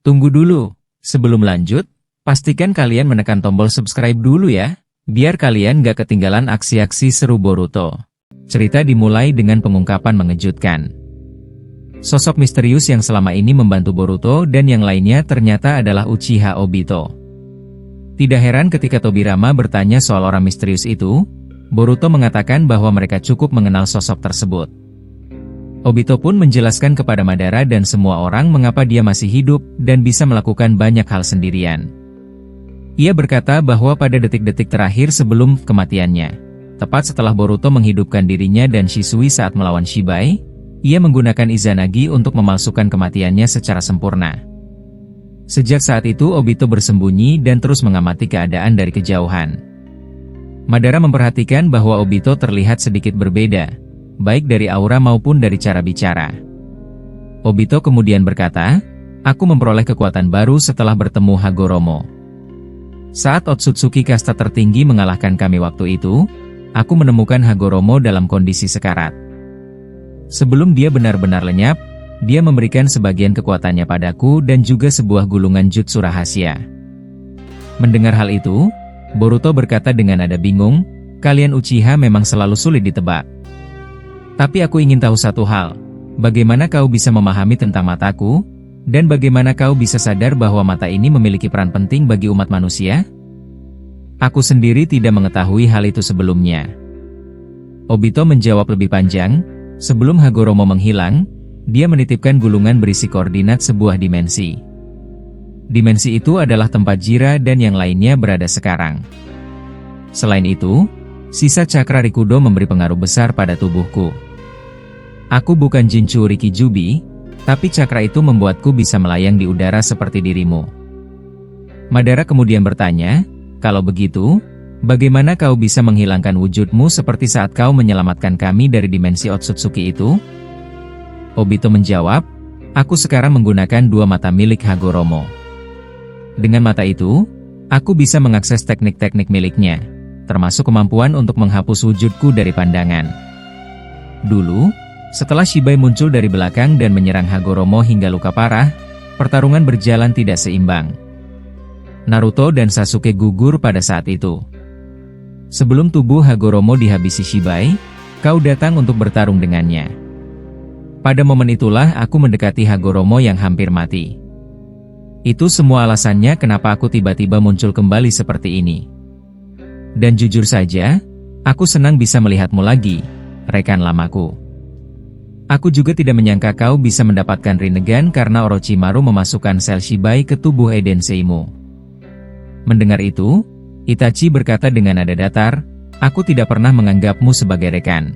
Tunggu dulu, sebelum lanjut, pastikan kalian menekan tombol subscribe dulu ya, biar kalian gak ketinggalan aksi-aksi seru Boruto. Cerita dimulai dengan pengungkapan mengejutkan. Sosok misterius yang selama ini membantu Boruto dan yang lainnya ternyata adalah Uchiha Obito. Tidak heran ketika Tobirama bertanya soal orang misterius itu, Boruto mengatakan bahwa mereka cukup mengenal sosok tersebut. Obito pun menjelaskan kepada Madara dan semua orang mengapa dia masih hidup dan bisa melakukan banyak hal sendirian. Ia berkata bahwa pada detik-detik terakhir sebelum kematiannya, tepat setelah Boruto menghidupkan dirinya dan Shisui saat melawan Shibai, ia menggunakan Izanagi untuk memalsukan kematiannya secara sempurna. Sejak saat itu Obito bersembunyi dan terus mengamati keadaan dari kejauhan. Madara memperhatikan bahwa Obito terlihat sedikit berbeda, baik dari aura maupun dari cara bicara. Obito kemudian berkata, "Aku memperoleh kekuatan baru setelah bertemu Hagoromo. Saat Otsutsuki kasta tertinggi mengalahkan kami waktu itu, aku menemukan Hagoromo dalam kondisi sekarat. Sebelum dia benar-benar lenyap, dia memberikan sebagian kekuatannya padaku dan juga sebuah gulungan jutsu rahasia." Mendengar hal itu, Boruto berkata dengan nada bingung, "Kalian Uchiha memang selalu sulit ditebak. Tapi aku ingin tahu satu hal, bagaimana kau bisa memahami tentang mataku, dan bagaimana kau bisa sadar bahwa mata ini memiliki peran penting bagi umat manusia? Aku sendiri tidak mengetahui hal itu sebelumnya." Obito menjawab lebih panjang, sebelum Hagoromo menghilang, dia menitipkan gulungan berisi koordinat sebuah dimensi. Dimensi itu adalah tempat Jira dan yang lainnya berada sekarang. Selain itu, sisa cakra Rikudo memberi pengaruh besar pada tubuhku. Aku bukan Jinchu Rikijubi, tapi cakra itu membuatku bisa melayang di udara seperti dirimu. Madara kemudian bertanya, "Kalau begitu, bagaimana kau bisa menghilangkan wujudmu seperti saat kau menyelamatkan kami dari dimensi Otsutsuki itu?" Obito menjawab, "Aku sekarang menggunakan dua mata milik Hagoromo. Dengan mata itu, aku bisa mengakses teknik-teknik miliknya, termasuk kemampuan untuk menghapus wujudku dari pandangan. Dulu, setelah Shibai muncul dari belakang dan menyerang Hagoromo hingga luka parah, pertarungan berjalan tidak seimbang. Naruto dan Sasuke gugur pada saat itu. Sebelum tubuh Hagoromo dihabisi Shibai, kau datang untuk bertarung dengannya. Pada momen itulah aku mendekati Hagoromo yang hampir mati. Itu semua alasannya kenapa aku tiba-tiba muncul kembali seperti ini. Dan jujur saja, aku senang bisa melihatmu lagi, rekan lamaku. Aku juga tidak menyangka kau bisa mendapatkan Rinnegan karena Orochimaru memasukkan sel Shibai ke tubuh Eidenseimu." Mendengar itu, Itachi berkata dengan nada datar, "Aku tidak pernah menganggapmu sebagai rekan.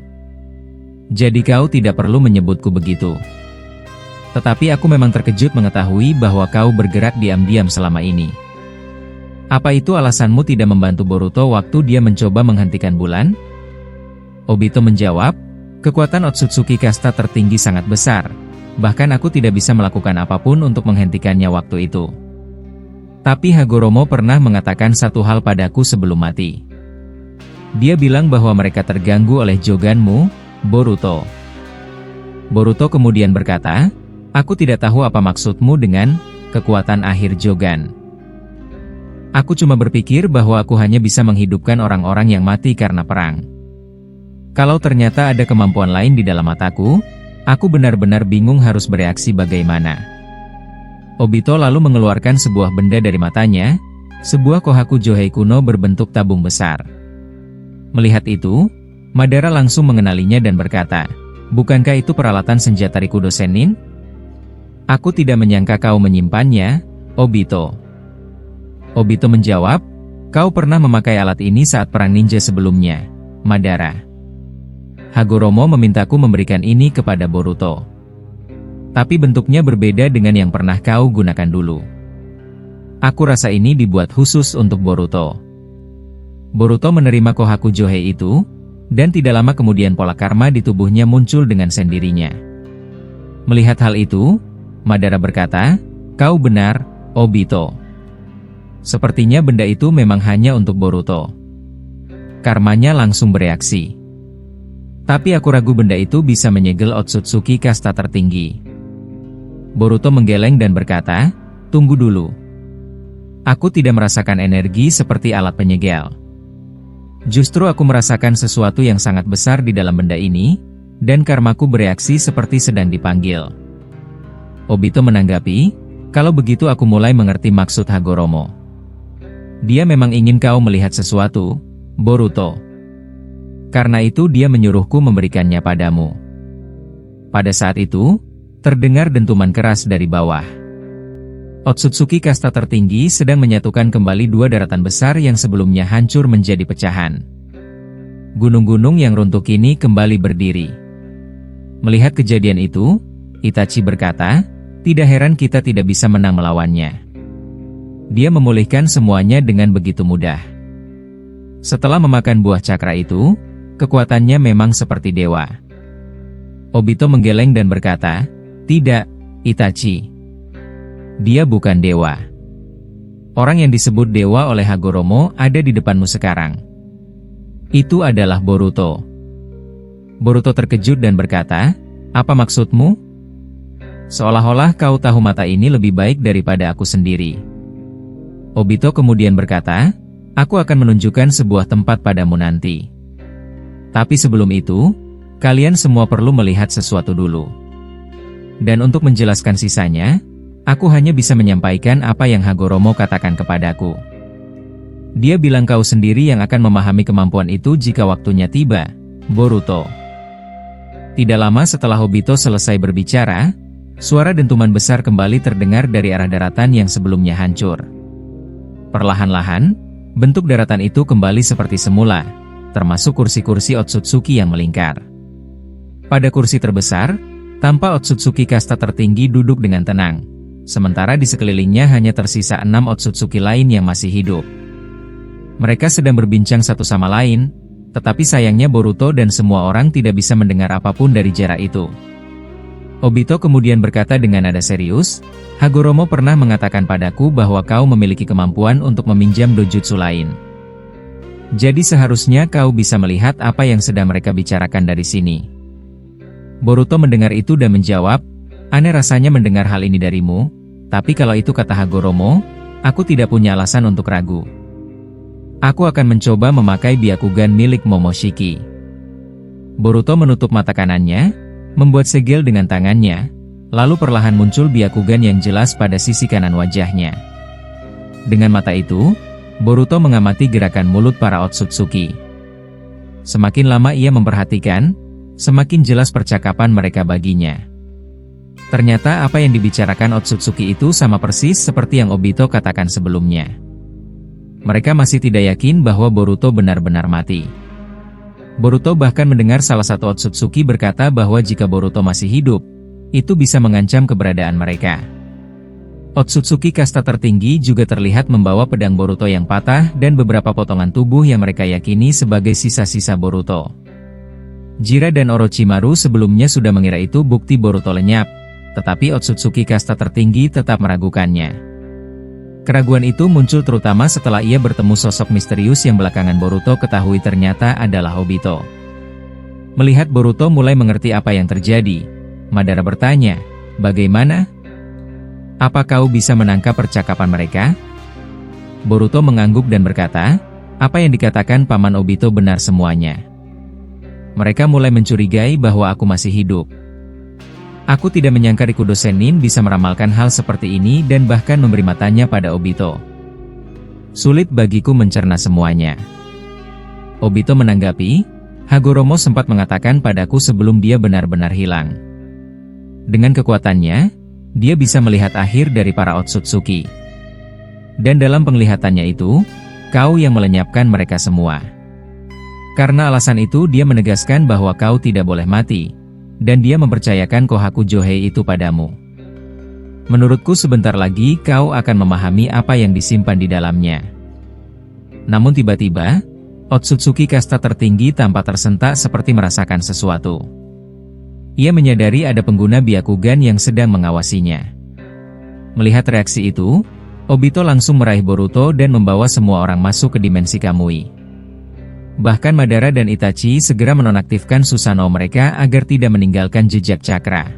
Jadi kau tidak perlu menyebutku begitu. Tetapi aku memang terkejut mengetahui bahwa kau bergerak diam-diam selama ini. Apa itu alasanmu tidak membantu Boruto waktu dia mencoba menghentikan bulan?" Obito menjawab, "Kekuatan Otsutsuki kasta tertinggi sangat besar, bahkan aku tidak bisa melakukan apapun untuk menghentikannya waktu itu. Tapi Hagoromo pernah mengatakan satu hal padaku sebelum mati. Dia bilang bahwa mereka terganggu oleh Joganmu, Boruto." Boruto kemudian berkata, "Aku tidak tahu apa maksudmu dengan kekuatan akhir Jogan. Aku cuma berpikir bahwa aku hanya bisa menghidupkan orang-orang yang mati karena perang. Kalau ternyata ada kemampuan lain di dalam mataku, aku benar-benar bingung harus bereaksi bagaimana." Obito lalu mengeluarkan sebuah benda dari matanya, sebuah Kohaku Johei kuno berbentuk tabung besar. Melihat itu, Madara langsung mengenalinya dan berkata, "Bukankah itu peralatan senjata Rikudo Sennin? Aku tidak menyangka kau menyimpannya, Obito." Obito menjawab, "Kau pernah memakai alat ini saat perang ninja sebelumnya, Madara. Hagoromo memintaku memberikan ini kepada Boruto. Tapi bentuknya berbeda dengan yang pernah kau gunakan dulu. Aku rasa ini dibuat khusus untuk Boruto." Boruto menerima Kohaku Johei itu, dan tidak lama kemudian pola karma di tubuhnya muncul dengan sendirinya. Melihat hal itu, Madara berkata, "Kau benar, Obito. Sepertinya benda itu memang hanya untuk Boruto." Karmanya langsung bereaksi. Tapi aku ragu benda itu bisa menyegel Otsutsuki kasta tertinggi. Boruto menggeleng dan berkata, Tunggu dulu. Aku tidak merasakan energi seperti alat penyegel. Justru aku merasakan sesuatu yang sangat besar di dalam benda ini, dan karmaku bereaksi seperti sedang dipanggil. Obito menanggapi, kalau begitu aku mulai mengerti maksud Hagoromo. Dia memang ingin kau melihat sesuatu, Boruto. Karena itu dia menyuruhku memberikannya padamu. Pada saat itu, terdengar dentuman keras dari bawah. Otsutsuki kasta tertinggi sedang menyatukan kembali dua daratan besar yang sebelumnya hancur menjadi pecahan. Gunung-gunung yang runtuh kini kembali berdiri. Melihat kejadian itu, Itachi berkata, tidak heran kita tidak bisa menang melawannya. Dia memulihkan semuanya dengan begitu mudah. Setelah memakan buah cakra itu, kekuatannya memang seperti dewa. Obito menggeleng dan berkata, tidak, Itachi. Dia bukan dewa. Orang yang disebut dewa oleh Hagoromo ada di depanmu sekarang. Itu adalah Boruto. Boruto terkejut dan berkata, apa maksudmu? Seolah-olah kau tahu mata ini lebih baik daripada aku sendiri. Obito kemudian berkata, aku akan menunjukkan sebuah tempat padamu nanti. Tapi sebelum itu, kalian semua perlu melihat sesuatu dulu. Dan untuk menjelaskan sisanya, aku hanya bisa menyampaikan apa yang Hagoromo katakan kepadaku. Dia bilang kau sendiri yang akan memahami kemampuan itu jika waktunya tiba, Boruto. Tidak lama setelah Obito selesai berbicara, suara dentuman besar kembali terdengar dari arah daratan yang sebelumnya hancur. Perlahan-lahan, bentuk daratan itu kembali seperti semula, termasuk kursi-kursi Otsutsuki yang melingkar. Pada kursi terbesar, tampak Otsutsuki kasta tertinggi duduk dengan tenang. Sementara di sekelilingnya hanya tersisa 6 Otsutsuki lain yang masih hidup. Mereka sedang berbincang satu sama lain, tetapi sayangnya Boruto dan semua orang tidak bisa mendengar apapun dari jarak itu. Obito kemudian berkata dengan nada serius, Hagoromo pernah mengatakan padaku bahwa kau memiliki kemampuan untuk meminjam dojutsu lain. Jadi seharusnya kau bisa melihat apa yang sedang mereka bicarakan dari sini. Boruto mendengar itu dan menjawab, aneh rasanya mendengar hal ini darimu, tapi kalau itu kata Hagoromo, aku tidak punya alasan untuk ragu. Aku akan mencoba memakai Byakugan milik Momoshiki. Boruto menutup mata kanannya, membuat segel dengan tangannya, lalu perlahan muncul Byakugan yang jelas pada sisi kanan wajahnya. Dengan mata itu, Boruto mengamati gerakan mulut para Otsutsuki. Semakin lama ia memperhatikan, semakin jelas percakapan mereka baginya. Ternyata apa yang dibicarakan Otsutsuki itu sama persis seperti yang Obito katakan sebelumnya. Mereka masih tidak yakin bahwa Boruto benar-benar mati. Boruto bahkan mendengar salah satu Otsutsuki berkata bahwa jika Boruto masih hidup, itu bisa mengancam keberadaan mereka. Otsutsuki kasta tertinggi juga terlihat membawa pedang Boruto yang patah dan beberapa potongan tubuh yang mereka yakini sebagai sisa-sisa Boruto. Jiraiya dan Orochimaru sebelumnya sudah mengira itu bukti Boruto lenyap, tetapi Otsutsuki kasta tertinggi tetap meragukannya. Keraguan itu muncul terutama setelah ia bertemu sosok misterius yang belakangan Boruto ketahui ternyata adalah Obito. Melihat Boruto mulai mengerti apa yang terjadi, Madara bertanya, bagaimana? Apa kau bisa menangkap percakapan mereka? Boruto mengangguk dan berkata, apa yang dikatakan Paman Obito benar semuanya. Mereka mulai mencurigai bahwa aku masih hidup. Aku tidak menyangka Rikudo Sennin bisa meramalkan hal seperti ini dan bahkan memberi matanya pada Obito. Sulit bagiku mencerna semuanya. Obito menanggapi, Hagoromo sempat mengatakan padaku sebelum dia benar-benar hilang. Dengan kekuatannya, dia bisa melihat akhir dari para Otsutsuki. Dan dalam penglihatannya itu, kau yang melenyapkan mereka semua. Karena alasan itu dia menegaskan bahwa kau tidak boleh mati. Dan dia mempercayakan Kohaku Johei itu padamu. Menurutku sebentar lagi kau akan memahami apa yang disimpan di dalamnya. Namun tiba-tiba, Otsutsuki kasta tertinggi tampak tersentak seperti merasakan sesuatu. Ia menyadari ada pengguna Byakugan yang sedang mengawasinya. Melihat reaksi itu, Obito langsung meraih Boruto dan membawa semua orang masuk ke dimensi Kamui. Bahkan Madara dan Itachi segera menonaktifkan Susanoo mereka agar tidak meninggalkan jejak cakra.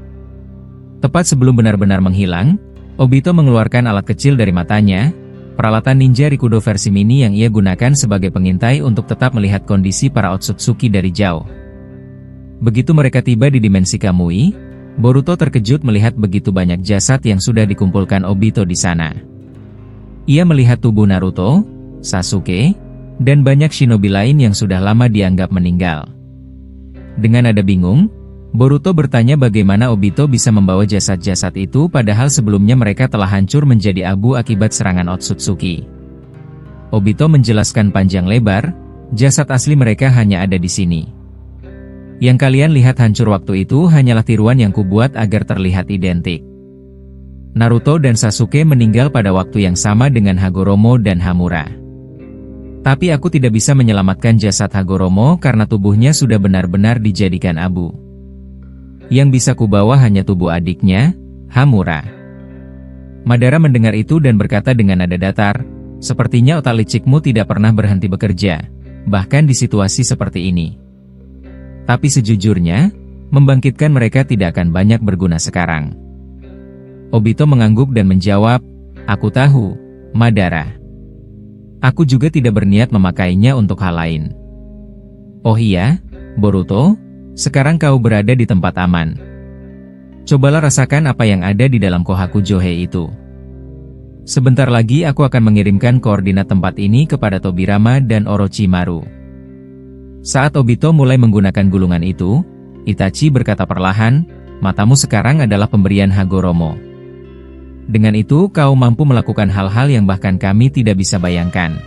Tepat sebelum benar-benar menghilang, Obito mengeluarkan alat kecil dari matanya, peralatan ninja Rikudo versi mini yang ia gunakan sebagai pengintai untuk tetap melihat kondisi para Otsutsuki dari jauh. Begitu mereka tiba di dimensi Kamui, Boruto terkejut melihat begitu banyak jasad yang sudah dikumpulkan Obito di sana. Ia melihat tubuh Naruto, Sasuke, dan banyak shinobi lain yang sudah lama dianggap meninggal. Dengan nada bingung, Boruto bertanya bagaimana Obito bisa membawa jasad-jasad itu padahal sebelumnya mereka telah hancur menjadi abu akibat serangan Otsutsuki. Obito menjelaskan panjang lebar, jasad asli mereka hanya ada di sini. Yang kalian lihat hancur waktu itu hanyalah tiruan yang kubuat agar terlihat identik. Naruto dan Sasuke meninggal pada waktu yang sama dengan Hagoromo dan Hamura. Tapi aku tidak bisa menyelamatkan jasad Hagoromo karena tubuhnya sudah benar-benar dijadikan abu. Yang bisa kubawa hanya tubuh adiknya, Hamura. Madara mendengar itu dan berkata dengan nada datar, sepertinya otak licikmu tidak pernah berhenti bekerja, bahkan di situasi seperti ini. Tapi sejujurnya, membangkitkan mereka tidak akan banyak berguna sekarang. Obito mengangguk dan menjawab, aku tahu, Madara. Aku juga tidak berniat memakainya untuk hal lain. Oh iya, Boruto, sekarang kau berada di tempat aman. Cobalah rasakan apa yang ada di dalam Kohakujohei itu. Sebentar lagi aku akan mengirimkan koordinat tempat ini kepada Tobirama dan Orochimaru. Saat Obito mulai menggunakan gulungan itu, Itachi berkata perlahan, matamu sekarang adalah pemberian Hagoromo. Dengan itu kau mampu melakukan hal-hal yang bahkan kami tidak bisa bayangkan.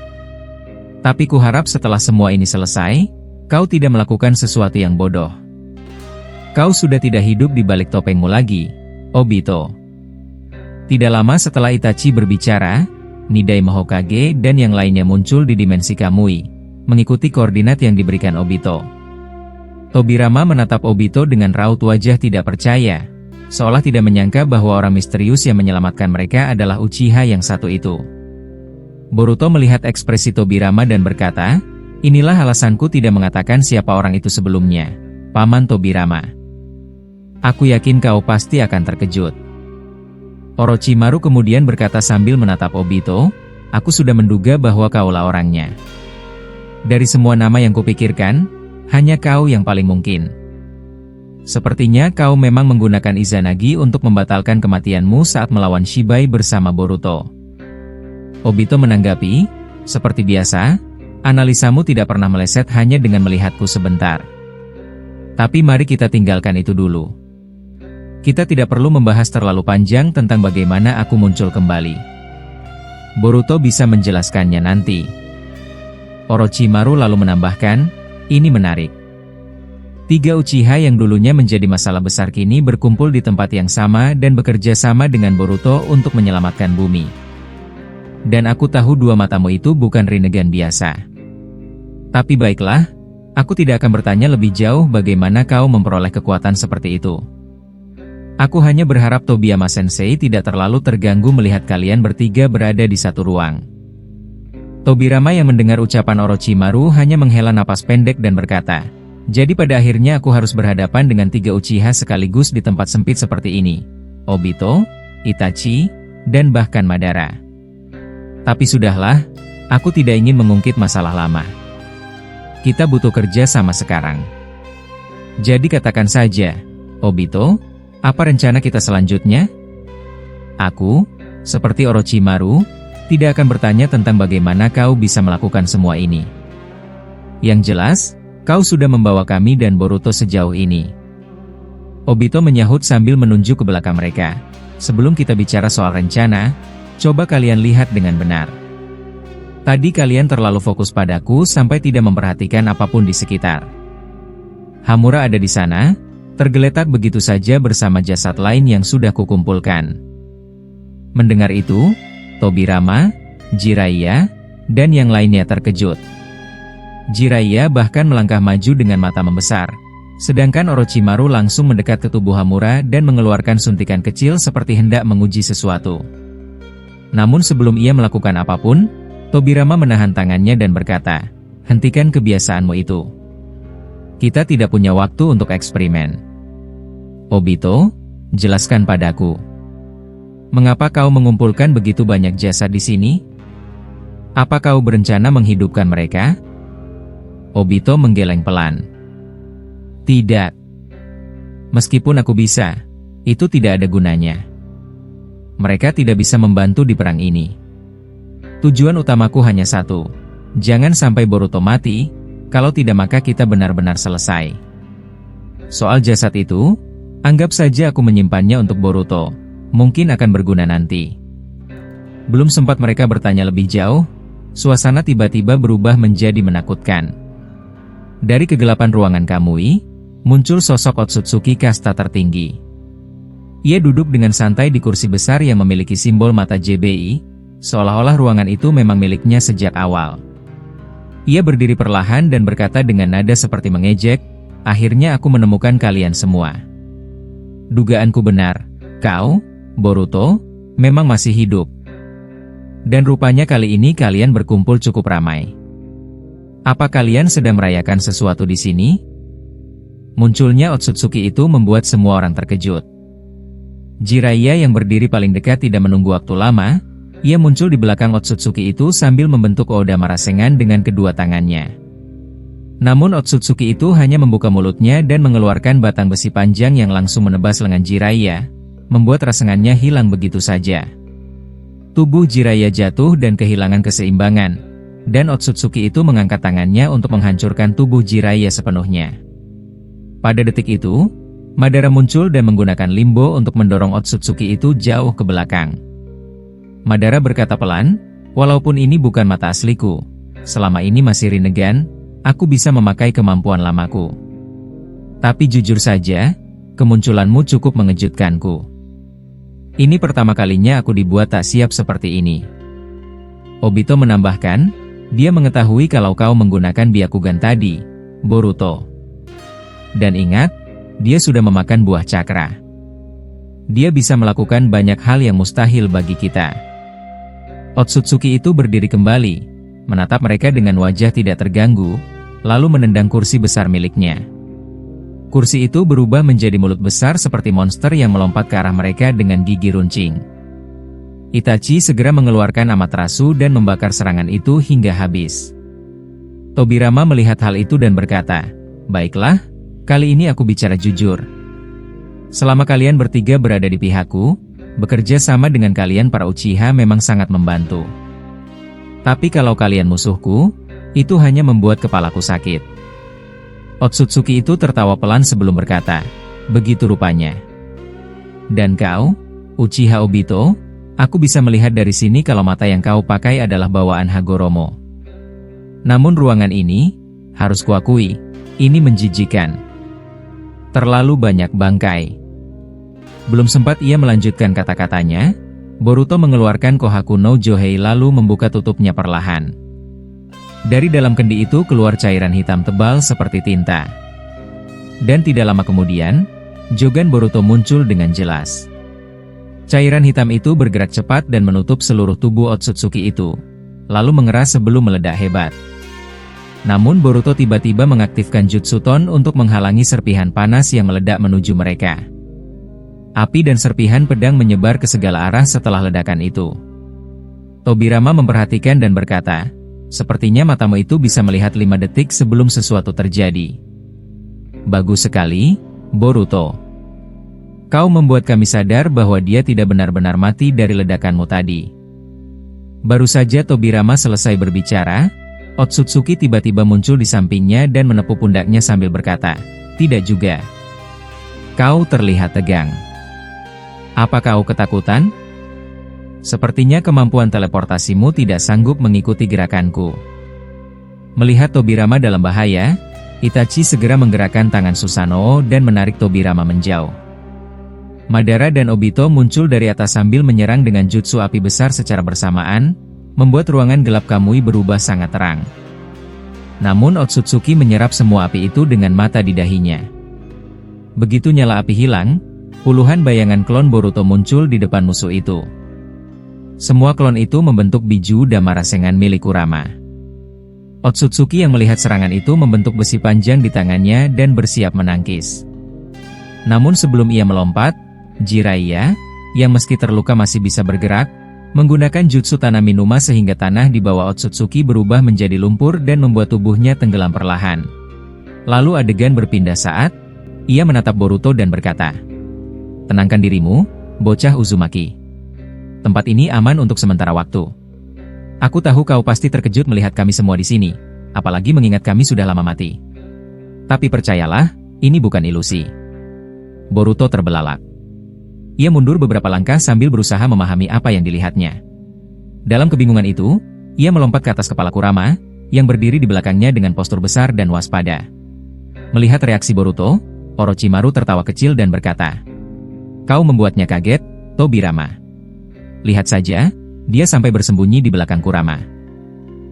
Tapi kuharap setelah semua ini selesai, kau tidak melakukan sesuatu yang bodoh. Kau sudah tidak hidup di balik topengmu lagi, Obito. Tidak lama setelah Itachi berbicara, Nidai Mahokage dan yang lainnya muncul di dimensi Kamui, mengikuti koordinat yang diberikan Obito. Tobirama menatap Obito dengan raut wajah tidak percaya, seolah tidak menyangka bahwa orang misterius yang menyelamatkan mereka adalah Uchiha yang satu itu. Boruto melihat ekspresi Tobirama dan berkata, inilah alasanku tidak mengatakan siapa orang itu sebelumnya, Paman Tobirama. Aku yakin kau pasti akan terkejut. Orochimaru kemudian berkata sambil menatap Obito, aku sudah menduga bahwa kaulah orangnya. Dari semua nama yang kupikirkan, hanya kau yang paling mungkin. Sepertinya kau memang menggunakan Izanagi untuk membatalkan kematianmu saat melawan Shibai bersama Boruto. Obito menanggapi, seperti biasa, analisamu tidak pernah meleset hanya dengan melihatku sebentar. Tapi mari kita tinggalkan itu dulu. Kita tidak perlu membahas terlalu panjang tentang bagaimana aku muncul kembali. Boruto bisa menjelaskannya nanti. Orochimaru lalu menambahkan, ini menarik. 3 Uchiha yang dulunya menjadi masalah besar kini berkumpul di tempat yang sama dan bekerja sama dengan Boruto untuk menyelamatkan bumi. Dan aku tahu dua matamu itu bukan Rinnegan biasa. Tapi baiklah, aku tidak akan bertanya lebih jauh bagaimana kau memperoleh kekuatan seperti itu. Aku hanya berharap Tobiyama Sensei tidak terlalu terganggu melihat kalian bertiga berada di satu ruang. Tobirama yang mendengar ucapan Orochimaru hanya menghela napas pendek dan berkata, jadi pada akhirnya aku harus berhadapan dengan 3 Uchiha sekaligus di tempat sempit seperti ini. Obito, Itachi, dan bahkan Madara. Tapi sudahlah, aku tidak ingin mengungkit masalah lama. Kita butuh kerja sama sekarang. Jadi katakan saja, Obito, apa rencana kita selanjutnya? Aku, seperti Orochimaru, tidak akan bertanya tentang bagaimana kau bisa melakukan semua ini. Yang jelas, kau sudah membawa kami dan Boruto sejauh ini. Obito menyahut sambil menunjuk ke belakang mereka. Sebelum kita bicara soal rencana, coba kalian lihat dengan benar. Tadi kalian terlalu fokus padaku sampai tidak memperhatikan apapun di sekitar. Hamura ada di sana, tergeletak begitu saja bersama jasad lain yang sudah kukumpulkan. Mendengar itu, Tobirama, Jiraiya, dan yang lainnya terkejut. Jiraiya bahkan melangkah maju dengan mata membesar, sedangkan Orochimaru langsung mendekat ke tubuh Hamura dan mengeluarkan suntikan kecil seperti hendak menguji sesuatu. Namun sebelum ia melakukan apapun, Tobirama menahan tangannya dan berkata, hentikan kebiasaanmu itu. Kita tidak punya waktu untuk eksperimen. Obito, jelaskan padaku. Mengapa kau mengumpulkan begitu banyak jasad di sini? Apa kau berencana menghidupkan mereka? Obito menggeleng pelan. Tidak. Meskipun aku bisa, itu tidak ada gunanya. Mereka tidak bisa membantu di perang ini. Tujuan utamaku hanya satu. Jangan sampai Boruto mati, kalau tidak maka kita benar-benar selesai. Soal jasad itu, anggap saja aku menyimpannya untuk Boruto. Mungkin akan berguna nanti. Belum sempat mereka bertanya lebih jauh, suasana tiba-tiba berubah menjadi menakutkan. Dari kegelapan ruangan Kamui, muncul sosok Otsutsuki kasta tertinggi. Ia duduk dengan santai di kursi besar yang memiliki simbol mata JBI, seolah-olah ruangan itu memang miliknya sejak awal. Ia berdiri perlahan dan berkata dengan nada seperti mengejek, "Akhirnya aku menemukan kalian semua. Dugaanku benar, kau, Boruto, memang masih hidup. Dan rupanya kali ini kalian berkumpul cukup ramai. Apa kalian sedang merayakan sesuatu di sini?" Munculnya Otsutsuki itu membuat semua orang terkejut. Jiraiya yang berdiri paling dekat tidak menunggu waktu lama. Ia muncul di belakang Otsutsuki itu sambil membentuk Oda Marasengan dengan kedua tangannya. Namun Otsutsuki itu hanya membuka mulutnya dan mengeluarkan batang besi panjang yang langsung menebas lengan Jiraiya, membuat rasengannya hilang begitu saja. Tubuh Jiraiya jatuh dan kehilangan keseimbangan, dan Otsutsuki itu mengangkat tangannya untuk menghancurkan tubuh Jiraiya sepenuhnya. Pada detik itu, Madara muncul dan menggunakan limbo untuk mendorong Otsutsuki itu jauh ke belakang. Madara berkata pelan, "Walaupun ini bukan mata asliku, selama ini masih Rinnegan, aku bisa memakai kemampuan lamaku. Tapi jujur saja, kemunculanmu cukup mengejutkanku. Ini pertama kalinya aku dibuat tak siap seperti ini." Obito menambahkan, dia mengetahui kalau kau menggunakan Byakugan tadi, Boruto. Dan ingat, dia sudah memakan buah cakra. Dia bisa melakukan banyak hal yang mustahil bagi kita. Otsutsuki itu berdiri kembali, menatap mereka dengan wajah tidak terganggu, lalu menendang kursi besar miliknya. Kursi itu berubah menjadi mulut besar seperti monster yang melompat ke arah mereka dengan gigi runcing. Itachi segera mengeluarkan Amaterasu dan membakar serangan itu hingga habis. Tobirama melihat hal itu dan berkata, "Baiklah, kali ini aku bicara jujur. Selama kalian bertiga berada di pihakku, bekerja sama dengan kalian para Uchiha memang sangat membantu. Tapi kalau kalian musuhku, itu hanya membuat kepalaku sakit." Otsutsuki itu tertawa pelan sebelum berkata, "Begitu rupanya. Dan kau, Uchiha Obito, aku bisa melihat dari sini kalau mata yang kau pakai adalah bawaan Hagoromo. Namun ruangan ini, harus kuakui, ini menjijikan. Terlalu banyak bangkai." Belum sempat ia melanjutkan kata-katanya, Boruto mengeluarkan Kohaku no Johei lalu membuka tutupnya perlahan. Dari dalam kendi itu keluar cairan hitam tebal seperti tinta. Dan tidak lama kemudian, Jogan Boruto muncul dengan jelas. Cairan hitam itu bergerak cepat dan menutup seluruh tubuh Otsutsuki itu, lalu mengeras sebelum meledak hebat. Namun Boruto tiba-tiba mengaktifkan Jutsu Ton untuk menghalangi serpihan panas yang meledak menuju mereka. Api dan serpihan pedang menyebar ke segala arah setelah ledakan itu. Tobirama memperhatikan dan berkata, "Sepertinya matamu itu bisa melihat 5 detik sebelum sesuatu terjadi. Bagus sekali, Boruto. Kau membuat kami sadar bahwa dia tidak benar-benar mati dari ledakanmu tadi." Baru saja Tobirama selesai berbicara, Otsutsuki tiba-tiba muncul di sampingnya dan menepuk pundaknya sambil berkata, "Tidak juga. Kau terlihat tegang. Apa kau ketakutan? Sepertinya kemampuan teleportasimu tidak sanggup mengikuti gerakanku." Melihat Tobirama dalam bahaya, Itachi segera menggerakkan tangan Susanoo dan menarik Tobirama menjauh. Madara dan Obito muncul dari atas sambil menyerang dengan jutsu api besar secara bersamaan, membuat ruangan gelap Kamui berubah sangat terang. Namun Otsutsuki menyerap semua api itu dengan mata di dahinya. Begitu nyala api hilang, puluhan bayangan klon Boruto muncul di depan musuh itu. Semua klon itu membentuk biju Dama Rasengan milik Kurama. Otsutsuki yang melihat serangan itu membentuk besi panjang di tangannya dan bersiap menangkis. Namun sebelum ia melompat, Jiraiya, yang meski terluka masih bisa bergerak, menggunakan jutsu tanah Minuma sehingga tanah di bawah Otsutsuki berubah menjadi lumpur dan membuat tubuhnya tenggelam perlahan. Lalu adegan berpindah saat ia menatap Boruto dan berkata, "Tenangkan dirimu, bocah Uzumaki. Tempat ini aman untuk sementara waktu. Aku tahu kau pasti terkejut melihat kami semua di sini, apalagi mengingat kami sudah lama mati. Tapi percayalah, ini bukan ilusi." Boruto terbelalak. Ia mundur beberapa langkah sambil berusaha memahami apa yang dilihatnya. Dalam kebingungan itu, ia melompat ke atas kepala Kurama, yang berdiri di belakangnya dengan postur besar dan waspada. Melihat reaksi Boruto, Orochimaru tertawa kecil dan berkata, "Kau membuatnya kaget, Tobirama. Lihat saja, dia sampai bersembunyi di belakang Kurama.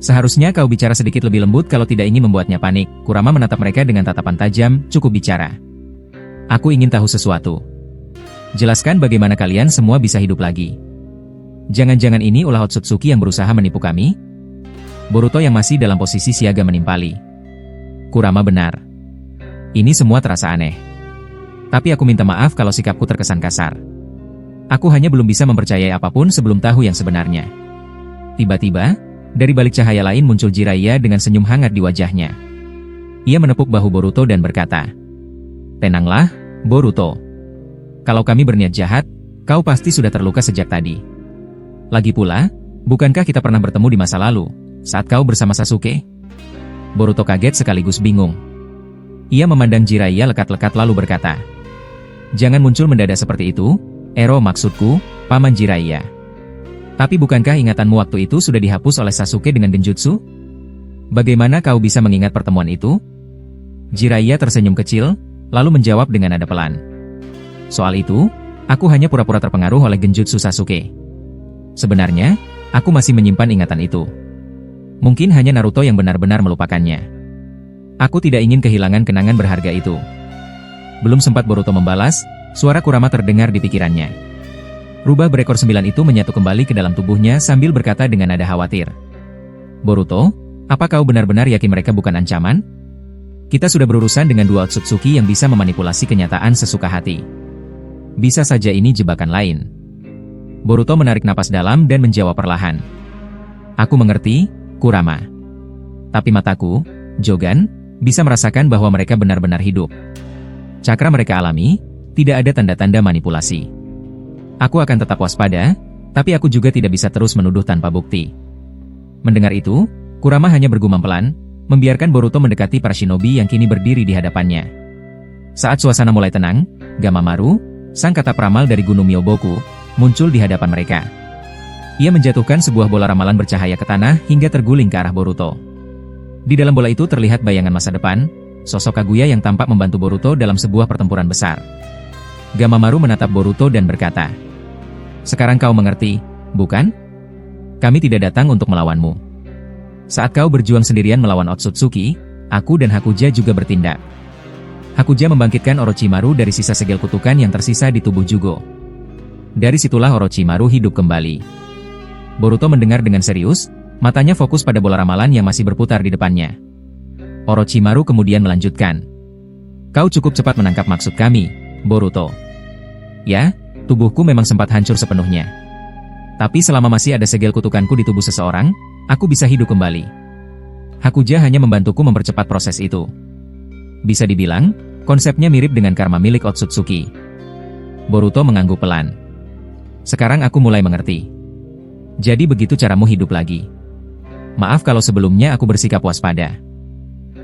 Seharusnya kau bicara sedikit lebih lembut kalau tidak ingin membuatnya panik." Kurama menatap mereka dengan tatapan tajam. "Cukup bicara. Aku ingin tahu sesuatu. Jelaskan bagaimana kalian semua bisa hidup lagi. Jangan-jangan ini ulah Otsutsuki yang berusaha menipu kami?" Boruto yang masih dalam posisi siaga menimpali. "Kurama benar. Ini semua terasa aneh. Tapi aku minta maaf kalau sikapku terkesan kasar. Aku hanya belum bisa mempercayai apapun sebelum tahu yang sebenarnya." Tiba-tiba, dari balik cahaya lain muncul Jiraiya dengan senyum hangat di wajahnya. Ia menepuk bahu Boruto dan berkata, "Tenanglah, Boruto. Kalau kami berniat jahat, kau pasti sudah terluka sejak tadi. Lagi pula, bukankah kita pernah bertemu di masa lalu, saat kau bersama Sasuke?" Boruto kaget sekaligus bingung. Ia memandang Jiraiya lekat-lekat lalu berkata, "Jangan muncul mendadak seperti itu, Ero, maksudku, Paman Jiraiya. Tapi bukankah ingatanmu waktu itu sudah dihapus oleh Sasuke dengan genjutsu? Bagaimana kau bisa mengingat pertemuan itu?" Jiraiya tersenyum kecil, lalu menjawab dengan nada pelan, "Soal itu, aku hanya pura-pura terpengaruh oleh genjutsu Sasuke. Sebenarnya, aku masih menyimpan ingatan itu. Mungkin hanya Naruto yang benar-benar melupakannya. Aku tidak ingin kehilangan kenangan berharga itu." Belum sempat Boruto membalas, suara Kurama terdengar di pikirannya. Rubah berekor 9 itu menyatu kembali ke dalam tubuhnya sambil berkata dengan nada khawatir, "Boruto, apa kau benar-benar yakin mereka bukan ancaman? Kita sudah berurusan dengan dua Otsutsuki yang bisa memanipulasi kenyataan sesuka hati. Bisa saja ini jebakan lain." Boruto menarik napas dalam dan menjawab perlahan, "Aku mengerti, Kurama. Tapi mataku, Jogan, bisa merasakan bahwa mereka benar-benar hidup. Cakra mereka alami, tidak ada tanda-tanda manipulasi. Aku akan tetap waspada, tapi aku juga tidak bisa terus menuduh tanpa bukti." Mendengar itu, Kurama hanya bergumam pelan, membiarkan Boruto mendekati para shinobi yang kini berdiri di hadapannya. Saat suasana mulai tenang, Gamamaru, sang kata peramal dari Gunung Myoboku, muncul di hadapan mereka. Ia menjatuhkan sebuah bola ramalan bercahaya ke tanah hingga terguling ke arah Boruto. Di dalam bola itu terlihat bayangan masa depan, sosok Kaguya yang tampak membantu Boruto dalam sebuah pertempuran besar. Gamamaru menatap Boruto dan berkata, "Sekarang kau mengerti, bukan? Kami tidak datang untuk melawanmu. Saat kau berjuang sendirian melawan Otsutsuki, aku dan Hakuja juga bertindak. Hakuja membangkitkan Orochimaru dari sisa segel kutukan yang tersisa di tubuh Jugo. Dari situlah Orochimaru hidup kembali." Boruto mendengar dengan serius, matanya fokus pada bola ramalan yang masih berputar di depannya. Orochimaru kemudian melanjutkan, "Kau cukup cepat menangkap maksud kami, Boruto. Ya, tubuhku memang sempat hancur sepenuhnya. Tapi selama masih ada segel kutukanku di tubuh seseorang, aku bisa hidup kembali. Hakuja hanya membantuku mempercepat proses itu. Bisa dibilang, konsepnya mirip dengan karma milik Otsutsuki." Boruto mengangguk pelan. "Sekarang aku mulai mengerti. Jadi begitu caramu hidup lagi. Maaf kalau sebelumnya aku bersikap waspada.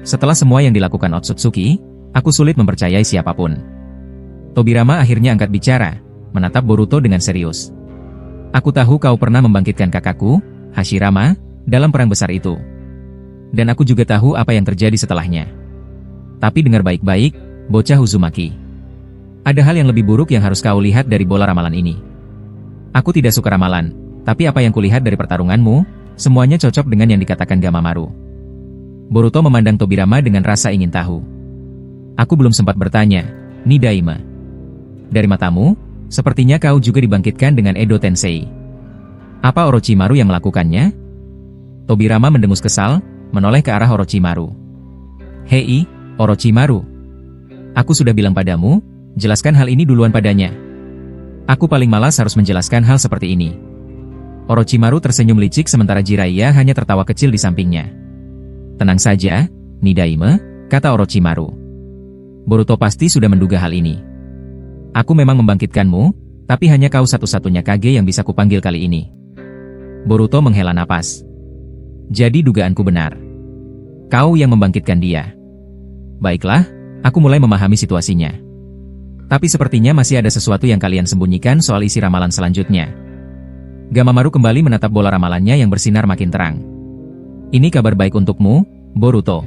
Setelah semua yang dilakukan Otsutsuki, aku sulit mempercayai siapapun." Tobirama akhirnya angkat bicara, menatap Boruto dengan serius. "Aku tahu kau pernah membangkitkan kakakku, Hashirama, dalam perang besar itu. Dan aku juga tahu apa yang terjadi setelahnya. Tapi dengar baik-baik, bocah Uzumaki. Ada hal yang lebih buruk yang harus kau lihat dari bola ramalan ini. Aku tidak suka ramalan, tapi apa yang kulihat dari pertarunganmu, semuanya cocok dengan yang dikatakan Gamamaru." Boruto memandang Tobirama dengan rasa ingin tahu. "Aku belum sempat bertanya, Nidaima. Dari matamu, sepertinya kau juga dibangkitkan dengan Edo Tensei. Apa Orochimaru yang melakukannya?" Tobirama mendengus kesal, menoleh ke arah Orochimaru. "Hei, Orochimaru. Aku sudah bilang padamu, jelaskan hal ini duluan padanya. Aku paling malas harus menjelaskan hal seperti ini. Orochimaru tersenyum licik sementara Jiraiya hanya tertawa kecil di sampingnya. Tenang saja, Nidaime, kata Orochimaru. Boruto pasti sudah menduga hal ini. Aku memang membangkitkanmu, tapi hanya kau satu-satunya Kage yang bisa kupanggil kali ini. Boruto menghela napas. Jadi dugaanku benar. Kau yang membangkitkan dia. Baiklah, aku mulai memahami situasinya. Tapi sepertinya masih ada sesuatu yang kalian sembunyikan soal isi ramalan selanjutnya. Gamamaru kembali menatap bola ramalannya yang bersinar makin terang. Ini kabar baik untukmu, Boruto.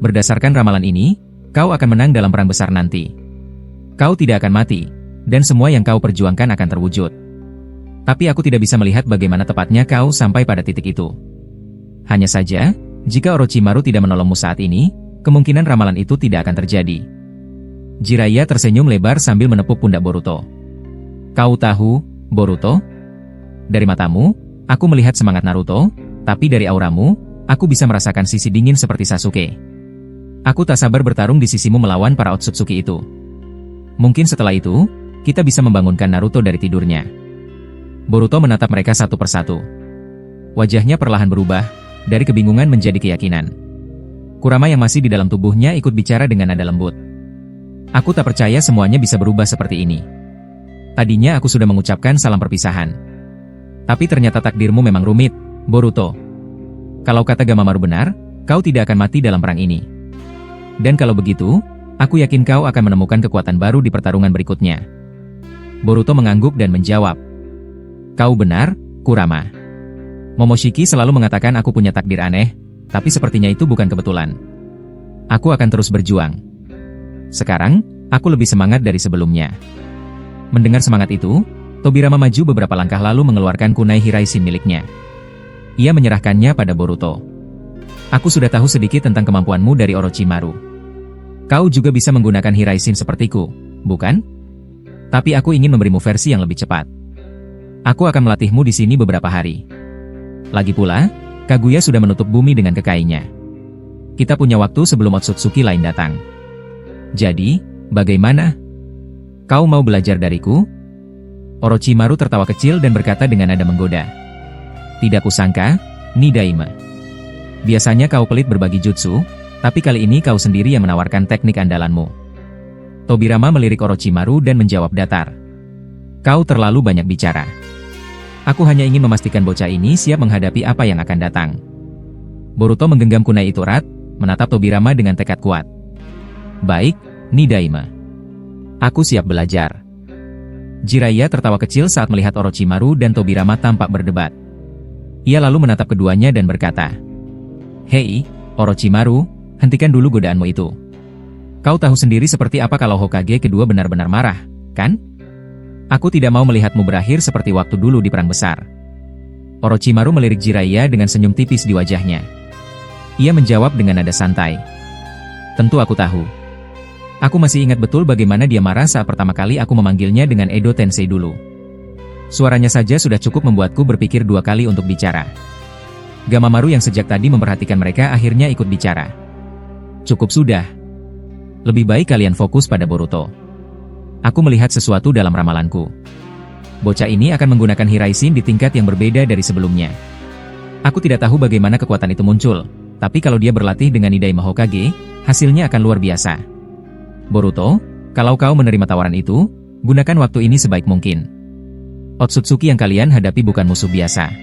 Berdasarkan ramalan ini, kau akan menang dalam perang besar nanti. Kau tidak akan mati, dan semua yang kau perjuangkan akan terwujud. Tapi aku tidak bisa melihat bagaimana tepatnya kau sampai pada titik itu. Hanya saja, jika Orochimaru tidak menolongmu saat ini, kemungkinan ramalan itu tidak akan terjadi. Jiraiya tersenyum lebar sambil menepuk pundak Boruto. Kau tahu, Boruto? Dari matamu, aku melihat semangat Naruto, tapi dari auramu, aku bisa merasakan sisi dingin seperti Sasuke. Aku tak sabar bertarung di sisimu melawan para Otsutsuki itu. Mungkin setelah itu, kita bisa membangunkan Naruto dari tidurnya. Boruto menatap mereka satu persatu. Wajahnya perlahan berubah, dari kebingungan menjadi keyakinan. Kurama yang masih di dalam tubuhnya ikut bicara dengan nada lembut. Aku tak percaya semuanya bisa berubah seperti ini. Tadinya aku sudah mengucapkan salam perpisahan. Tapi ternyata takdirmu memang rumit, Boruto. Kalau kata Gamamaru benar, kau tidak akan mati dalam perang ini. Dan kalau begitu, aku yakin kau akan menemukan kekuatan baru di pertarungan berikutnya. Boruto mengangguk dan menjawab. Kau benar, Kurama. Momoshiki selalu mengatakan aku punya takdir aneh, tapi sepertinya itu bukan kebetulan. Aku akan terus berjuang. Sekarang, aku lebih semangat dari sebelumnya. Mendengar semangat itu, Tobirama maju beberapa langkah lalu mengeluarkan kunai Hiraishin miliknya. Ia menyerahkannya pada Boruto. Aku sudah tahu sedikit tentang kemampuanmu dari Orochimaru. Kau juga bisa menggunakan Hiraishin sepertiku, bukan? Tapi aku ingin memberimu versi yang lebih cepat. Aku akan melatihmu di sini beberapa hari. Lagi pula, Kaguya sudah menutup bumi dengan kekainya. Kita punya waktu sebelum Otsutsuki lain datang. Jadi, bagaimana? Kau mau belajar dariku? Orochimaru tertawa kecil dan berkata dengan nada menggoda. Tidak kusangka, Nidaime. Biasanya kau pelit berbagi jutsu, tapi kali ini kau sendiri yang menawarkan teknik andalanmu. Tobirama melirik Orochimaru dan menjawab datar. Kau terlalu banyak bicara. Aku hanya ingin memastikan bocah ini siap menghadapi apa yang akan datang. Boruto menggenggam kunai itu erat, menatap Tobirama dengan tekad kuat. Baik, Nidaime. Aku siap belajar. Jiraiya tertawa kecil saat melihat Orochimaru dan Tobirama tampak berdebat. Ia lalu menatap keduanya dan berkata, Hei, Orochimaru, hentikan dulu godaanmu itu. Kau tahu sendiri seperti apa kalau Hokage kedua benar-benar marah, kan? Aku tidak mau melihatmu berakhir seperti waktu dulu di perang besar. Orochimaru melirik Jiraiya dengan senyum tipis di wajahnya. Ia menjawab dengan nada santai. Tentu aku tahu. Aku masih ingat betul bagaimana dia marah saat pertama kali aku memanggilnya dengan Edo Tensei dulu. Suaranya saja sudah cukup membuatku berpikir dua kali untuk bicara. Gamamaru yang sejak tadi memperhatikan mereka akhirnya ikut bicara. Cukup sudah. Lebih baik kalian fokus pada Boruto. Aku melihat sesuatu dalam ramalanku. Bocah ini akan menggunakan Hiraishin di tingkat yang berbeda dari sebelumnya. Aku tidak tahu bagaimana kekuatan itu muncul, tapi kalau dia berlatih dengan Nidaime Hokage, hasilnya akan luar biasa. Boruto, kalau kau menerima tawaran itu, gunakan waktu ini sebaik mungkin. Otsutsuki yang kalian hadapi bukan musuh biasa.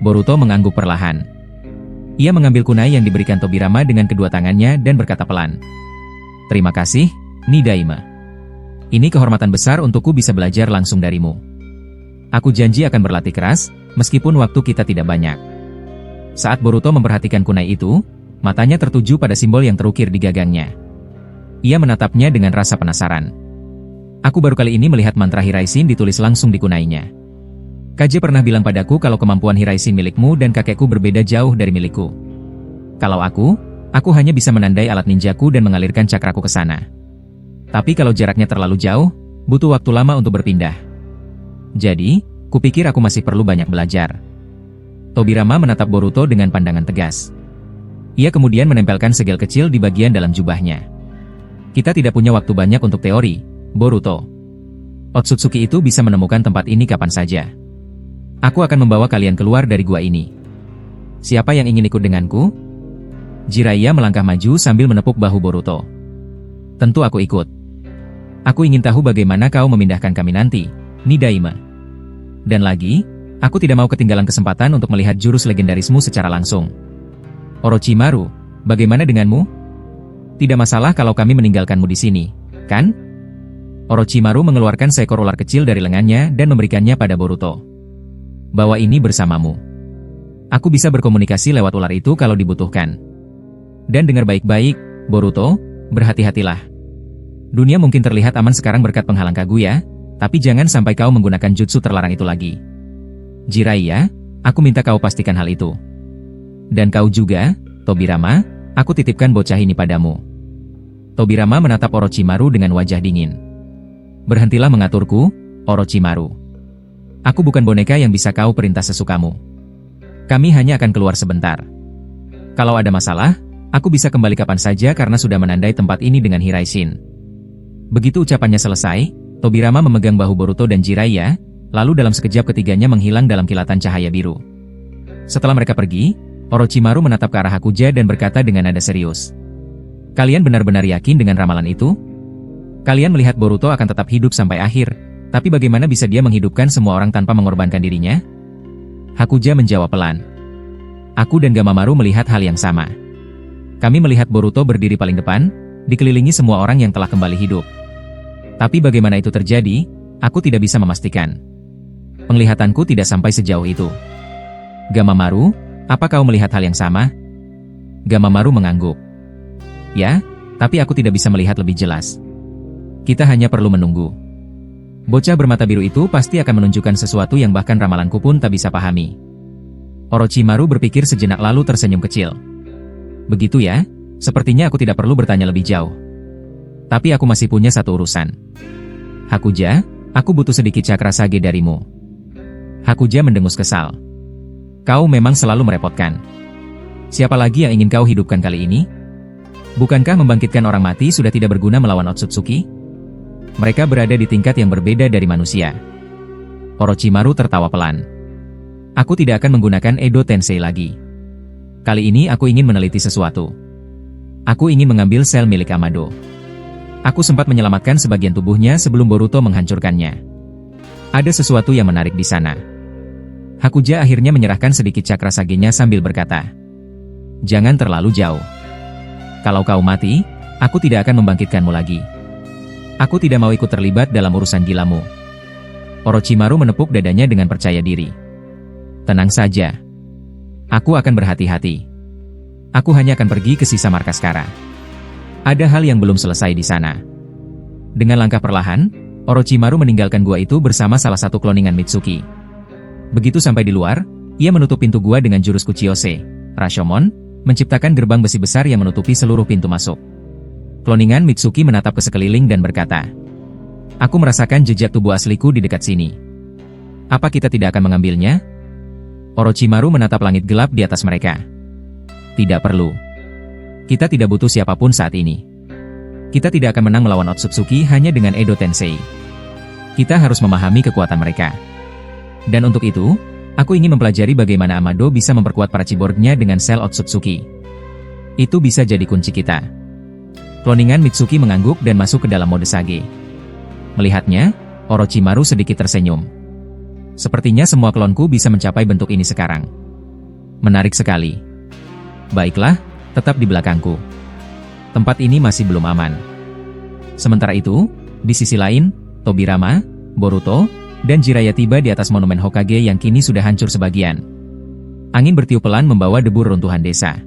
Boruto mengangguk perlahan. Ia mengambil kunai yang diberikan Tobirama dengan kedua tangannya dan berkata pelan. Terima kasih, Nidaime. Ini kehormatan besar untukku bisa belajar langsung darimu. Aku janji akan berlatih keras, meskipun waktu kita tidak banyak. Saat Boruto memperhatikan kunai itu, matanya tertuju pada simbol yang terukir di gagangnya. Ia menatapnya dengan rasa penasaran. Aku baru kali ini melihat mantra Hiraishin ditulis langsung di kunainya. Kage pernah bilang padaku kalau kemampuan Hiraishin milikmu dan kakekku berbeda jauh dari milikku. Kalau aku hanya bisa menandai alat ninjaku dan mengalirkan cakraku ke sana. Tapi kalau jaraknya terlalu jauh, butuh waktu lama untuk berpindah. Jadi, kupikir aku masih perlu banyak belajar. Tobirama menatap Boruto dengan pandangan tegas. Ia kemudian menempelkan segel kecil di bagian dalam jubahnya. Kita tidak punya waktu banyak untuk teori, Boruto. Otsutsuki itu bisa menemukan tempat ini kapan saja. Aku akan membawa kalian keluar dari gua ini. Siapa yang ingin ikut denganku? Jiraiya melangkah maju sambil menepuk bahu Boruto. Tentu aku ikut. Aku ingin tahu bagaimana kau memindahkan kami nanti, Nidaime. Dan lagi, aku tidak mau ketinggalan kesempatan untuk melihat jurus legendarismu secara langsung. Orochimaru, bagaimana denganmu? Tidak masalah kalau kami meninggalkanmu di sini, kan? Orochimaru mengeluarkan seekor ular kecil dari lengannya dan memberikannya pada Boruto. Bawa ini bersamamu. Aku bisa berkomunikasi lewat ular itu kalau dibutuhkan. Dan dengar baik-baik, Boruto, berhati-hatilah. Dunia mungkin terlihat aman sekarang berkat penghalang Kaguya, tapi jangan sampai kau menggunakan jutsu terlarang itu lagi. Jiraiya, aku minta kau pastikan hal itu. Dan kau juga, Tobirama, aku titipkan bocah ini padamu. Tobirama menatap Orochimaru dengan wajah dingin. Berhentilah mengaturku, Orochimaru. Aku bukan boneka yang bisa kau perintah sesukamu. Kami hanya akan keluar sebentar. Kalau ada masalah, aku bisa kembali kapan saja karena sudah menandai tempat ini dengan Hiraishin. Begitu ucapannya selesai, Tobirama memegang bahu Boruto dan Jiraiya, lalu dalam sekejap ketiganya menghilang dalam kilatan cahaya biru. Setelah mereka pergi, Orochimaru menatap ke arah Hakuja dan berkata dengan nada serius. Kalian benar-benar yakin dengan ramalan itu? Kalian melihat Boruto akan tetap hidup sampai akhir, tapi bagaimana bisa dia menghidupkan semua orang tanpa mengorbankan dirinya? Hakuja menjawab pelan. Aku dan Gamamaru melihat hal yang sama. Kami melihat Boruto berdiri paling depan, dikelilingi semua orang yang telah kembali hidup. Tapi bagaimana itu terjadi, aku tidak bisa memastikan. Penglihatanku tidak sampai sejauh itu. Gamamaru, apa kau melihat hal yang sama? Gamamaru mengangguk. Ya, tapi aku tidak bisa melihat lebih jelas. Kita hanya perlu menunggu. Bocah bermata biru itu pasti akan menunjukkan sesuatu yang bahkan ramalanku pun tak bisa pahami. Orochimaru berpikir sejenak lalu tersenyum kecil. Begitu ya, sepertinya aku tidak perlu bertanya lebih jauh. Tapi aku masih punya satu urusan. Hakuja, aku butuh sedikit cakra sage darimu. Hakuja mendengus kesal. Kau memang selalu merepotkan. Siapa lagi yang ingin kau hidupkan kali ini? Bukankah membangkitkan orang mati sudah tidak berguna melawan Otsutsuki? Mereka berada di tingkat yang berbeda dari manusia. Orochimaru tertawa pelan. Aku tidak akan menggunakan Edo Tensei lagi. Kali ini aku ingin meneliti sesuatu. Aku ingin mengambil sel milik Amado. Aku sempat menyelamatkan sebagian tubuhnya sebelum Boruto menghancurkannya. Ada sesuatu yang menarik di sana. Hakuja akhirnya menyerahkan sedikit cakra sagenya sambil berkata, jangan terlalu jauh. Kalau kau mati, aku tidak akan membangkitkanmu lagi. Aku tidak mau ikut terlibat dalam urusan gilamu. Orochimaru menepuk dadanya dengan percaya diri. Tenang saja. Aku akan berhati-hati. Aku hanya akan pergi ke sisa markas Kara. Ada hal yang belum selesai di sana. Dengan langkah perlahan, Orochimaru meninggalkan gua itu bersama salah satu kloningan Mitsuki. Begitu sampai di luar, ia menutup pintu gua dengan jurus Kuchiyose, Rashomon, menciptakan gerbang besi besar yang menutupi seluruh pintu masuk. Kloningan Mitsuki menatap ke sekeliling dan berkata, aku merasakan jejak tubuh asliku di dekat sini. Apa kita tidak akan mengambilnya? Orochimaru menatap langit gelap di atas mereka. Tidak perlu. Kita tidak butuh siapapun saat ini. Kita tidak akan menang melawan Otsutsuki hanya dengan Edo Tensei. Kita harus memahami kekuatan mereka. Dan untuk itu, aku ingin mempelajari bagaimana Amado bisa memperkuat para cyborgnya dengan sel Otsutsuki. Itu bisa jadi kunci kita. Kloningan Mitsuki mengangguk dan masuk ke dalam mode Sage. Melihatnya, Orochimaru sedikit tersenyum. Sepertinya semua klonku bisa mencapai bentuk ini sekarang. Menarik sekali. Baiklah, tetap di belakangku. Tempat ini masih belum aman. Sementara itu, di sisi lain, Tobirama, Boruto, dan Jiraiya tiba di atas monumen Hokage yang kini sudah hancur sebagian. Angin bertiup pelan membawa debu reruntuhan desa.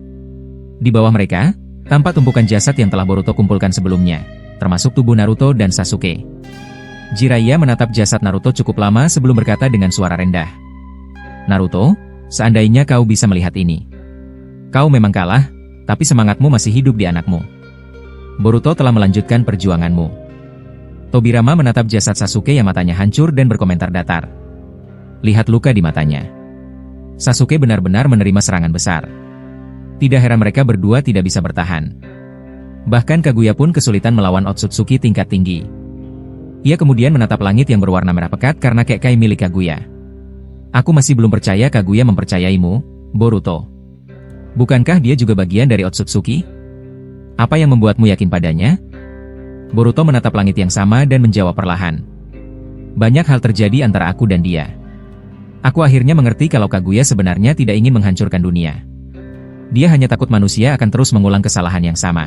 Di bawah mereka, tampak tumpukan jasad yang telah Boruto kumpulkan sebelumnya, termasuk tubuh Naruto dan Sasuke. Jiraiya menatap jasad Naruto cukup lama sebelum berkata dengan suara rendah. Naruto, seandainya kau bisa melihat ini. Kau memang kalah, tapi semangatmu masih hidup di anakmu. Boruto telah melanjutkan perjuanganmu. Tobirama menatap jasad Sasuke yang matanya hancur dan berkomentar datar. Lihat luka di matanya. Sasuke benar-benar menerima serangan besar. Tidak heran mereka berdua tidak bisa bertahan. Bahkan Kaguya pun kesulitan melawan Otsutsuki tingkat tinggi. Ia kemudian menatap langit yang berwarna merah pekat karena kekai milik Kaguya. Aku masih belum percaya Kaguya mempercayaimu, Boruto. Bukankah dia juga bagian dari Otsutsuki? Apa yang membuatmu yakin padanya? Boruto menatap langit yang sama dan menjawab perlahan. Banyak hal terjadi antara aku dan dia. Aku akhirnya mengerti kalau Kaguya sebenarnya tidak ingin menghancurkan dunia. Dia hanya takut manusia akan terus mengulang kesalahan yang sama.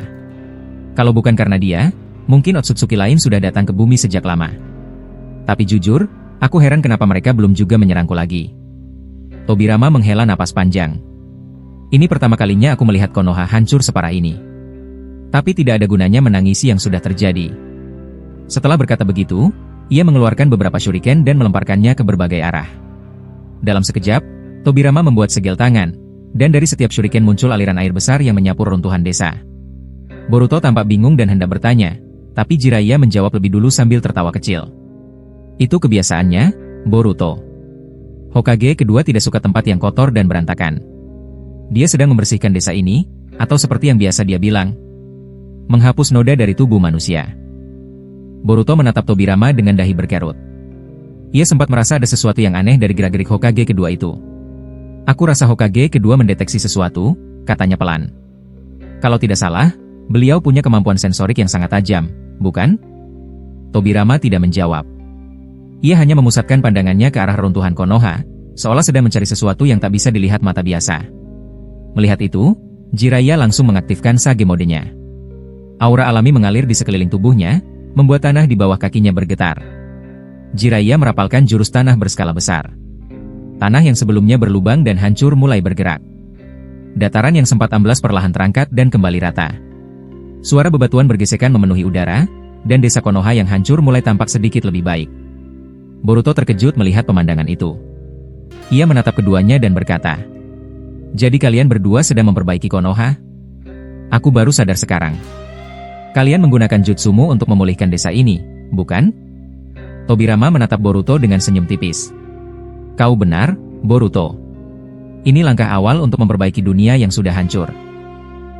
Kalau bukan karena dia, mungkin Otsutsuki lain sudah datang ke bumi sejak lama. Tapi jujur, aku heran kenapa mereka belum juga menyerangku lagi. Tobirama menghela napas panjang. Ini pertama kalinya aku melihat Konoha hancur separah ini. Tapi tidak ada gunanya menangisi yang sudah terjadi. Setelah berkata begitu, ia mengeluarkan beberapa shuriken dan melemparkannya ke berbagai arah. Dalam sekejap, Tobirama membuat segel tangan, dan dari setiap shuriken muncul aliran air besar yang menyapu runtuhan desa. Boruto tampak bingung dan hendak bertanya, tapi Jiraiya menjawab lebih dulu sambil tertawa kecil. Itu kebiasaannya, Boruto. Hokage kedua tidak suka tempat yang kotor dan berantakan. Dia sedang membersihkan desa ini, atau seperti yang biasa dia bilang, menghapus noda dari tubuh manusia. Boruto menatap Tobirama dengan dahi berkerut. Ia sempat merasa ada sesuatu yang aneh dari gerak-gerik Hokage kedua itu. Aku rasa Hokage kedua mendeteksi sesuatu, katanya pelan. Kalau tidak salah, beliau punya kemampuan sensorik yang sangat tajam, bukan? Tobirama tidak menjawab. Ia hanya memusatkan pandangannya ke arah runtuhan Konoha, seolah sedang mencari sesuatu yang tak bisa dilihat mata biasa. Melihat itu, Jiraiya langsung mengaktifkan Sage modenya. Aura alami mengalir di sekeliling tubuhnya, membuat tanah di bawah kakinya bergetar. Jiraiya merapalkan jurus tanah berskala besar. Tanah yang sebelumnya berlubang dan hancur mulai bergerak. Dataran yang sempat amblas perlahan terangkat dan kembali rata. Suara bebatuan bergesekan memenuhi udara, dan desa Konoha yang hancur mulai tampak sedikit lebih baik. Boruto terkejut melihat pemandangan itu. Ia menatap keduanya dan berkata, "Jadi kalian berdua sedang memperbaiki Konoha? Aku baru sadar sekarang. Kalian menggunakan jutsumu untuk memulihkan desa ini, bukan?" Tobirama menatap Boruto dengan senyum tipis. "Kau benar, Boruto. Ini langkah awal untuk memperbaiki dunia yang sudah hancur.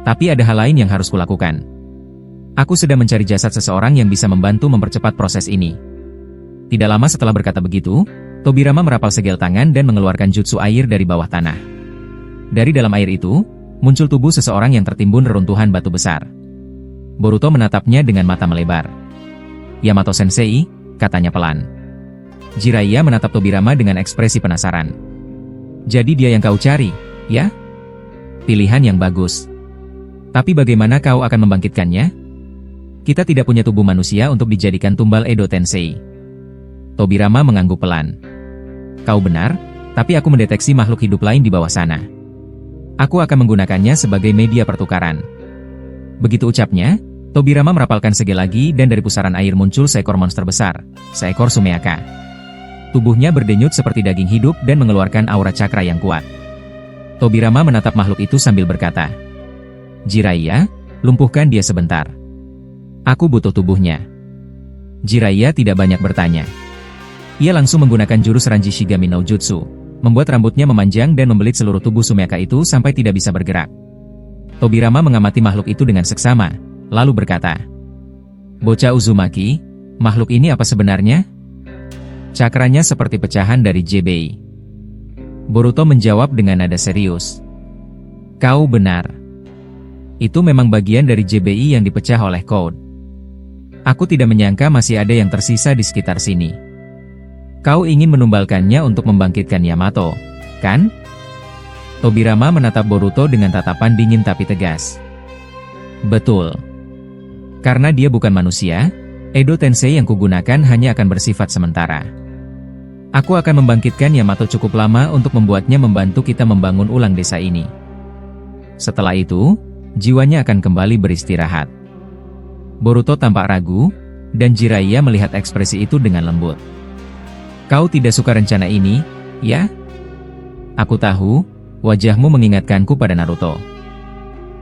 Tapi ada hal lain yang harus kulakukan. Aku sedang mencari jasad seseorang yang bisa membantu mempercepat proses ini." Tidak lama setelah berkata begitu, Tobirama merapal segel tangan dan mengeluarkan jutsu air dari bawah tanah. Dari dalam air itu, muncul tubuh seseorang yang tertimbun reruntuhan batu besar. Boruto menatapnya dengan mata melebar. "Yamato Sensei," katanya pelan. Jiraiya menatap Tobirama dengan ekspresi penasaran. "Jadi dia yang kau cari, ya? Pilihan yang bagus. Tapi bagaimana kau akan membangkitkannya? Kita tidak punya tubuh manusia untuk dijadikan tumbal Edo Tensei." Tobirama mengangguk pelan. "Kau benar, tapi aku mendeteksi makhluk hidup lain di bawah sana. Aku akan menggunakannya sebagai media pertukaran." Begitu ucapnya, Tobirama merapalkan segel lagi dan dari pusaran air muncul seekor monster besar, seekor Sumeaka. Tubuhnya berdenyut seperti daging hidup dan mengeluarkan aura cakra yang kuat. Tobirama menatap makhluk itu sambil berkata, "Jiraiya, lumpuhkan dia sebentar. Aku butuh tubuhnya." Jiraiya tidak banyak bertanya. Ia langsung menggunakan jurus Ranji Shigami no Jutsu, membuat rambutnya memanjang dan membelit seluruh tubuh Sumeaka itu sampai tidak bisa bergerak. Tobirama mengamati makhluk itu dengan seksama, lalu berkata, "Bocah Uzumaki, makhluk ini apa sebenarnya?" "Cakranya seperti pecahan dari JBI." Boruto menjawab dengan nada serius. "Kau benar. Itu memang bagian dari JBI yang dipecah oleh Code. Aku tidak menyangka masih ada yang tersisa di sekitar sini. Kau ingin menumbalkannya untuk membangkitkan Yamato, kan?" Tobirama menatap Boruto dengan tatapan dingin tapi tegas. "Betul. Karena dia bukan manusia, Edo Tensei yang kugunakan hanya akan bersifat sementara. Aku akan membangkitkan Yamato cukup lama untuk membuatnya membantu kita membangun ulang desa ini. Setelah itu, jiwanya akan kembali beristirahat." Boruto tampak ragu, dan Jiraiya melihat ekspresi itu dengan lembut. "Kau tidak suka rencana ini, ya? Aku tahu, wajahmu mengingatkanku pada Naruto.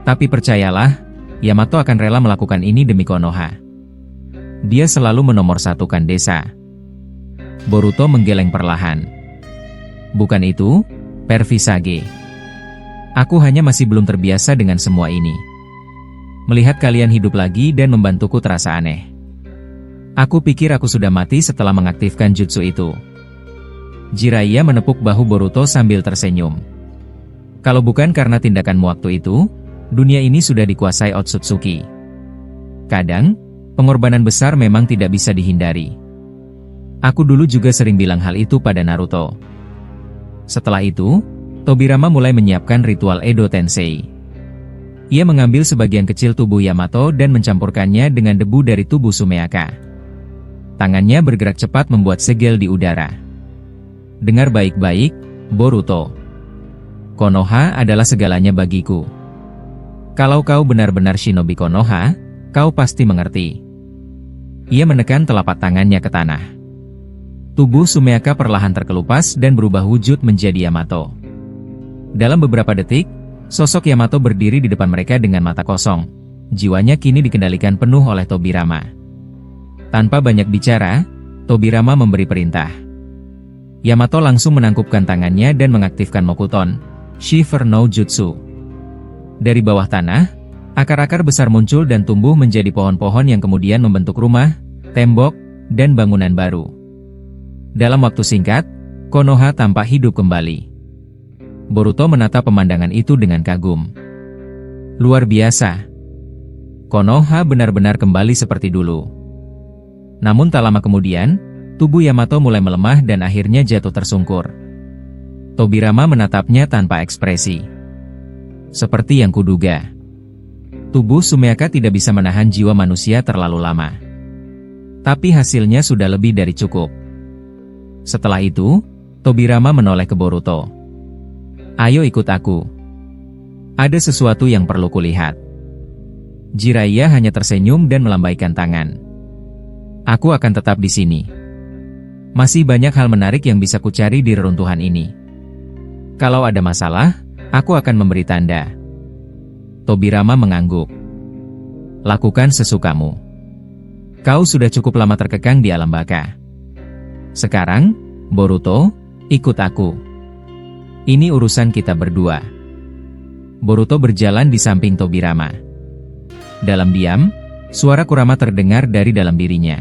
Tapi percayalah, Yamato akan rela melakukan ini demi Konoha. Dia selalu menomorsatukan desa." Boruto menggeleng perlahan. "Bukan itu, Pervisage. Aku hanya masih belum terbiasa dengan semua ini. Melihat kalian hidup lagi dan membantuku terasa aneh. Aku pikir aku sudah mati setelah mengaktifkan jutsu itu. Jiraiya menepuk bahu Boruto sambil tersenyum. Kalau bukan karena tindakanmu waktu itu, dunia ini sudah dikuasai Otsutsuki. Kadang, pengorbanan besar memang tidak bisa dihindari. Aku dulu juga sering bilang hal itu pada Naruto. Setelah itu, Tobirama mulai menyiapkan ritual Edo Tensei. Ia mengambil sebagian kecil tubuh Yamato dan mencampurkannya dengan debu dari tubuh Sumeaka. Tangannya bergerak cepat membuat segel di udara. Dengar baik-baik, Boruto. Konoha adalah segalanya bagiku. Kalau kau benar-benar shinobi Konoha, kau pasti mengerti. Ia menekan telapak tangannya ke tanah. Tubuh Sumeaka perlahan terkelupas dan berubah wujud menjadi Yamato. Dalam beberapa detik, sosok Yamato berdiri di depan mereka dengan mata kosong. Jiwanya kini dikendalikan penuh oleh Tobirama. Tanpa banyak bicara, Tobirama memberi perintah. Yamato langsung menangkupkan tangannya dan mengaktifkan Mokuton, Shiver no Jutsu. Dari bawah tanah, akar-akar besar muncul dan tumbuh menjadi pohon-pohon yang kemudian membentuk rumah, tembok, dan bangunan baru. Dalam waktu singkat, Konoha tampak hidup kembali. Boruto menatap pemandangan itu dengan kagum. Luar biasa. Konoha benar-benar kembali seperti dulu. Namun tak lama kemudian, tubuh Yamato mulai melemah dan akhirnya jatuh tersungkur. Tobirama menatapnya tanpa ekspresi. Seperti yang kuduga. Tubuh Sumeaka tidak bisa menahan jiwa manusia terlalu lama. Tapi hasilnya sudah lebih dari cukup. Setelah itu, Tobirama menoleh ke Boruto. Ayo ikut aku. Ada sesuatu yang perlu kulihat. Jiraiya hanya tersenyum dan melambaikan tangan. Aku akan tetap di sini. Masih banyak hal menarik yang bisa kucari di reruntuhan ini. Kalau ada masalah, aku akan memberi tanda. Tobirama mengangguk. Lakukan sesukamu. Kau sudah cukup lama terkekang di alam baka. Sekarang, Boruto, ikut aku. Ini urusan kita berdua. Boruto berjalan di samping Tobirama. Dalam diam, suara Kurama terdengar dari dalam dirinya.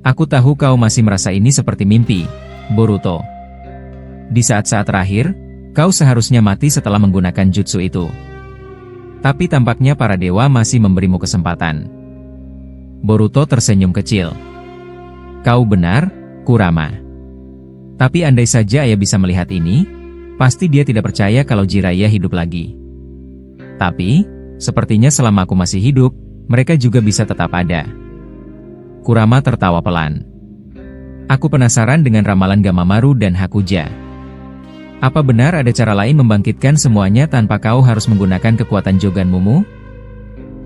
Aku tahu kau masih merasa ini seperti mimpi, Boruto. Di saat-saat terakhir, kau seharusnya mati setelah menggunakan jutsu itu. Tapi tampaknya para dewa masih memberimu kesempatan. Boruto tersenyum kecil. Kau benar, Kurama. Tapi andai saja ayah bisa melihat ini, pasti dia tidak percaya kalau Jiraiya hidup lagi. Tapi, sepertinya selama aku masih hidup, mereka juga bisa tetap ada. Kurama tertawa pelan. Aku penasaran dengan ramalan Gamamaru dan Hakuja. Apa benar ada cara lain membangkitkan semuanya tanpa kau harus menggunakan kekuatan Jogan Mumu?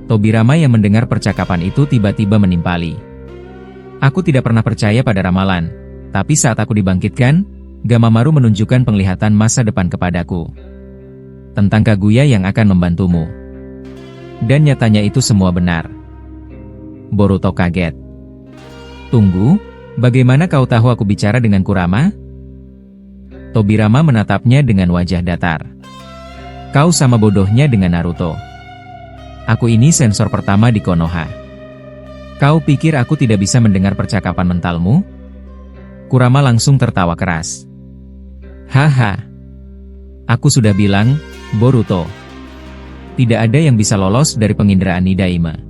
Tobirama yang mendengar percakapan itu tiba-tiba menimpali. Aku tidak pernah percaya pada ramalan, tapi saat aku dibangkitkan, Gamamaru menunjukkan penglihatan masa depan kepadaku. Tentang Kaguya yang akan membantumu. Dan nyatanya itu semua benar. Boruto kaget. Tunggu, bagaimana kau tahu aku bicara dengan Kurama? Tobirama menatapnya dengan wajah datar. Kau sama bodohnya dengan Naruto. Aku ini sensor pertama di Konoha. Kau pikir aku tidak bisa mendengar percakapan mentalmu? Kurama langsung tertawa keras. Haha. Aku sudah bilang, Boruto. Tidak ada yang bisa lolos dari penginderaan Nidaime.